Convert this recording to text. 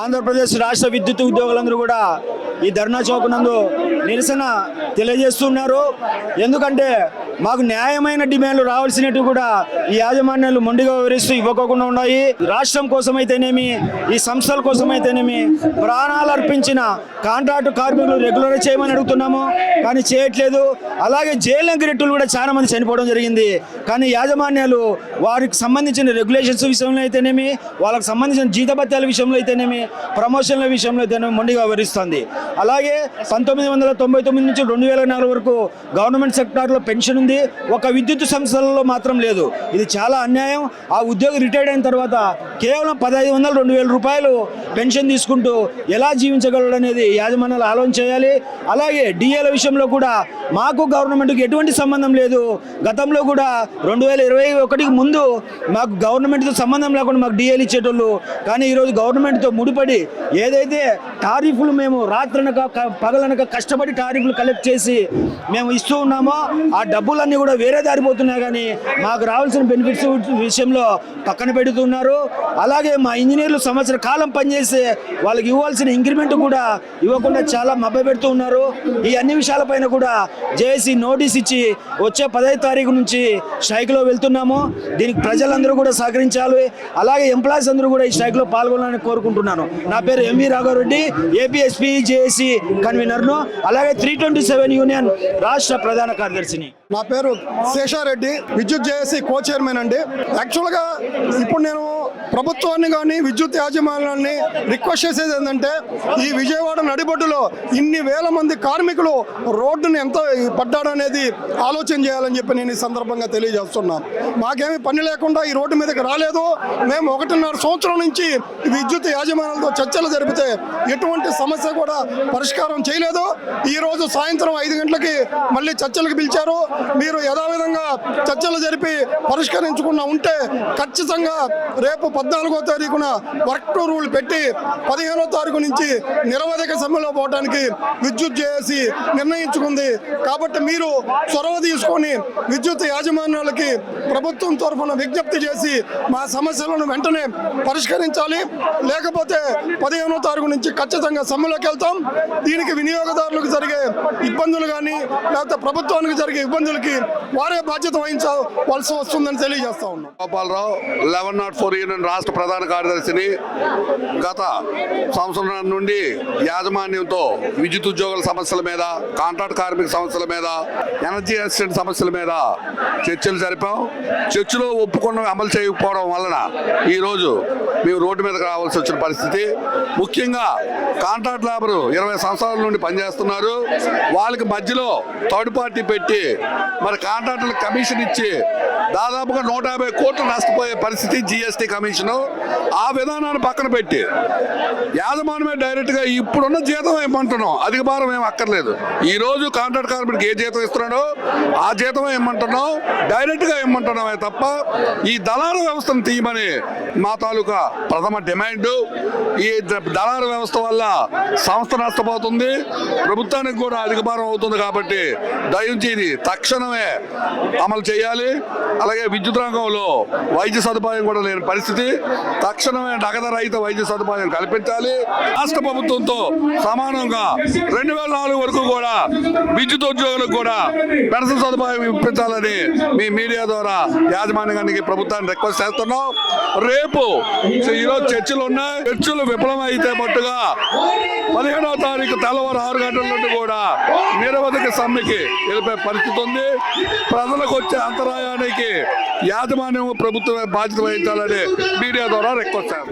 ఆంధ్రప్రదేశ్ రాష్ట్ర విద్యుత్ ఉద్యోగులందరూ కూడా ఈ ధర్నా చౌక్ నందు నిరసన తెలియజేస్తున్నారు. ఎందుకంటే మాకు న్యాయమైన డిమాండ్లు రావాల్సినట్టు కూడా ఈ యాజమాన్యాలు మొండిగా వివరిస్తూ ఇవ్వకుండా ఉన్నాయి. రాష్ట్రం కోసమైతేనేమి, ఈ సంస్థల కోసమైతేనేమి ప్రాణాలు అర్పించిన కాంట్రాక్టు కార్మికులు రెగ్యులర్ చేయమని అడుగుతున్నాము, కానీ చేయట్లేదు. అలాగే జైలు ఎంకరెట్టులు కూడా చాలా మంది చనిపోవడం జరిగింది. కానీ యాజమాన్యాలు వారికి సంబంధించిన రెగ్యులేషన్స్ విషయంలో అయితేనేమి, వాళ్ళకి సంబంధించిన జీతభత్యాల విషయంలో అయితేనేమి, ప్రమోషన్ల విషయంలో అయితేనేమి మొండిగా వివరిస్తుంది. అలాగే 1999 నుంచి 2004 వరకు గవర్నమెంట్ సెక్టార్లో పెన్షన్ ఉంది, ఒక విద్యుత్ సంస్థలలో మాత్రం లేదు. ఇది చాలా అన్యాయం. ఆ ఉద్యోగి రిటైర్డ్ అయిన తర్వాత కేవలం 1500-2000 రూపాయలు పెన్షన్ తీసుకుంటూ ఎలా జీవించగలడు అనేది యాజమాన్యాలు ఆలోచన చేయాలి. అలాగే డిఏల విషయంలో కూడా మాకు గవర్నమెంట్కి ఎటువంటి సంబంధం లేదు. గతంలో కూడా 2021కి ముందు మాకు గవర్నమెంట్తో సంబంధం లేకుండా మాకు డిఏలు ఇచ్చేటోళ్ళు. కానీ ఈరోజు గవర్నమెంట్తో ముడిపడి ఏదైతే టారిఫ్లు మేము రాత్రనక పగలనక కష్టపడి టారిఫ్లు కలెక్ట్ చేసి మేము ఇస్తూ ఉన్నామో ఆ డబ్బులన్నీ కూడా వేరే దారిపోతున్నాయి. కానీ మాకు రావాల్సిన బెనిఫిట్స్ విషయంలో పక్కన పెడుతున్నారు. అలాగే మా ఇంజనీర్లు సంవత్సర కాలం పనిచేస్తే వాళ్ళకి ఇవ్వాల్సిన ఇంక్రిమెంట్ కూడా ఇవ్వకుండా చాలా మభ్యపెడుతూ ఉన్నారు. ఈ అన్ని విషయాలపైన కూడా జేఏసీ నోటీస్ ఇచ్చి వచ్చే 15వ తారీఖు నుంచి స్ట్రైక్లో వెళ్తున్నాము. దీనికి ప్రజలందరూ కూడా సహకరించాలి. అలాగే ఎంప్లాయీస్ అందరూ కూడా ఈ స్ట్రైక్లో పాల్గొనాలని కోరుకుంటున్నాను. నా పేరు ఎంవి రాఘవరెడ్డి, ఏపీఎస్పీ జేఏసీ కన్వీనర్ను, అలాగే 327 యూనియన్ రాష్ట్ర ప్రధాన కార్యదర్శిని. నా పేరు శేషారెడ్డి, విద్యుత్ జేఏసీ కో చైర్మన్ అండి. యాక్చువల్గా ఇప్పుడు నేను ప్రభుత్వాన్ని కానీ విద్యుత్ యాజమాన్యాన్ని రిక్వెస్ట్ చేసేది ఏంటంటే, ఈ విజయవాడ నడిబొడ్డులో ఇన్ని వేల మంది కార్మికులు రోడ్డును ఎంత పడ్డాడనేది ఆలోచన చేయాలని చెప్పి నేను ఈ సందర్భంగా తెలియజేస్తున్నాను. మాకేమి పని లేకుండా ఈ రోడ్డు మీదకి రాలేదు. మేము 1.5 సంవత్సరం నుంచి విద్యుత్ యాజమాన్యాలతో చర్చలు జరిపితే ఎటువంటి సమస్య కూడా పరిష్కారం చేయలేదు. ఈరోజు సాయంత్రం 5 గంటలకి మళ్ళీ చర్చలకు పిలిచారు. మీరు యథావిధంగా చర్చలు జరిపి పరిష్కరించకుండా ఉంటే ఖచ్చితంగా రేపు 14వ తారీఖున వర్క్ టు రూల్ పెట్టి 15వ తారీఖు నుంచి నిరవధిక సమ్మెలో పోవడానికి విద్యుత్ జేఏసీ నిర్ణయించుకుంది. కాబట్టి మీరు చొరవ తీసుకొని విద్యుత్ యాజమాన్యాలకి ప్రభుత్వం తరఫున విజ్ఞప్తి చేసి మా సమస్యలను వెంటనే పరిష్కరించాలి. లేకపోతే 15వ తారీఖు నుంచి ఖచ్చితంగా సమ్మెలోకి వెళ్తాం. దీనికి వినియోగదారులకు జరిగే ఇబ్బందులు కానీ లేకపోతే ప్రభుత్వానికి జరిగే ఇబ్బందులకి వారే బాధ్యత వహించవలసి వస్తుందని తెలియజేస్తా ఉన్నాం. గోపాలరావు, 1104 యూనియన్ రాష్ట్ర ప్రధాన కార్యదర్శిని. గత సంవత్సరం నుండి యాజమాన్యంతో విద్యుత్ ఉద్యోగుల సమస్యల మీద, కాంట్రాక్ట్ కార్మిక సమస్యల మీద, ఎనర్జీ అసిస్టెంట్ సమస్యల మీద చర్చలు జరిపాం. చర్చలో ఒప్పుకున్న అమలు చేయకపోవడం వలన ఈరోజు మేము రోడ్డు మీదకి రావాల్సి వచ్చిన పరిస్థితి. ముఖ్యంగా కాంట్రాక్ట్ లేబరు 20 సంవత్సరాల నుండి పనిచేస్తున్నారు. వాళ్ళకి మధ్యలో థర్డ్ పార్టీ పెట్టి మరి కాంట్రాక్టులకు కమిషన్ ఇచ్చి దాదాపుగా 150 కోట్లు నష్టపోయే పరిస్థితి జిఎస్టీ కమిషను. ఆ విధానాన్ని పక్కన పెట్టి యాజమాన్యమే డైరెక్ట్గా ఇప్పుడున్న జీతం ఏమంటున్నాం, అధిక భారం ఏం అక్కర్లేదు. ఈరోజు కాంట్రాక్ట్ కార్మికుడికి ఏ జీతం ఇస్తున్నాడో ఆ జీతం ఏమంటున్నాం, డైరెక్ట్గా ఏమంటున్నామే తప్ప ఈ దళార వ్యవస్థను తీయమని మా తాలూకా ప్రథమ డిమాండ్. ఈ దళార వ్యవస్థ వల్ల సంస్థ నష్టపోతుంది, ప్రభుత్వానికి కూడా అధిక భారం అవుతుంది. కాబట్టి దయించి ఇది తక్షణమే అమలు చేయాలి. అలాగే విద్యుత్ రంగంలో వైద్య సదుపాయం కూడా లేని పరిస్థితి, తక్షణమే నగదు రహిత వైద్య సదుపాయం కల్పించాలి. రాష్ట్ర ప్రభుత్వంతో సమానంగా 2004 వరకు కూడా విద్యుత్ ఉద్యోగులకు కూడా పెన్షన్ సదుపాయం ఇప్పించాలని మీ మీడియా ద్వారా యాజమాన్యానికి ప్రభుత్వాన్ని రిక్వెస్ట్ చేస్తున్నాం. రేపు ఈరోజు చర్చలు ఉన్నాయి. చర్చలు విఫలం అయితే మట్టుగా 15వ తారీఖు తెల్లవారు 6 గంటల నుండి కూడా నిరవధిక సమ్మెకి వెళ్ళిపోయే పరిస్థితి ఉంది. ప్రజలకు వచ్చే అంతరాయానికి యాజమాన్యం ప్రభుత్వమే బాధ్యత వహించాలని మీడియా ద్వారా రిక్వెస్ట్ చేస్తాం.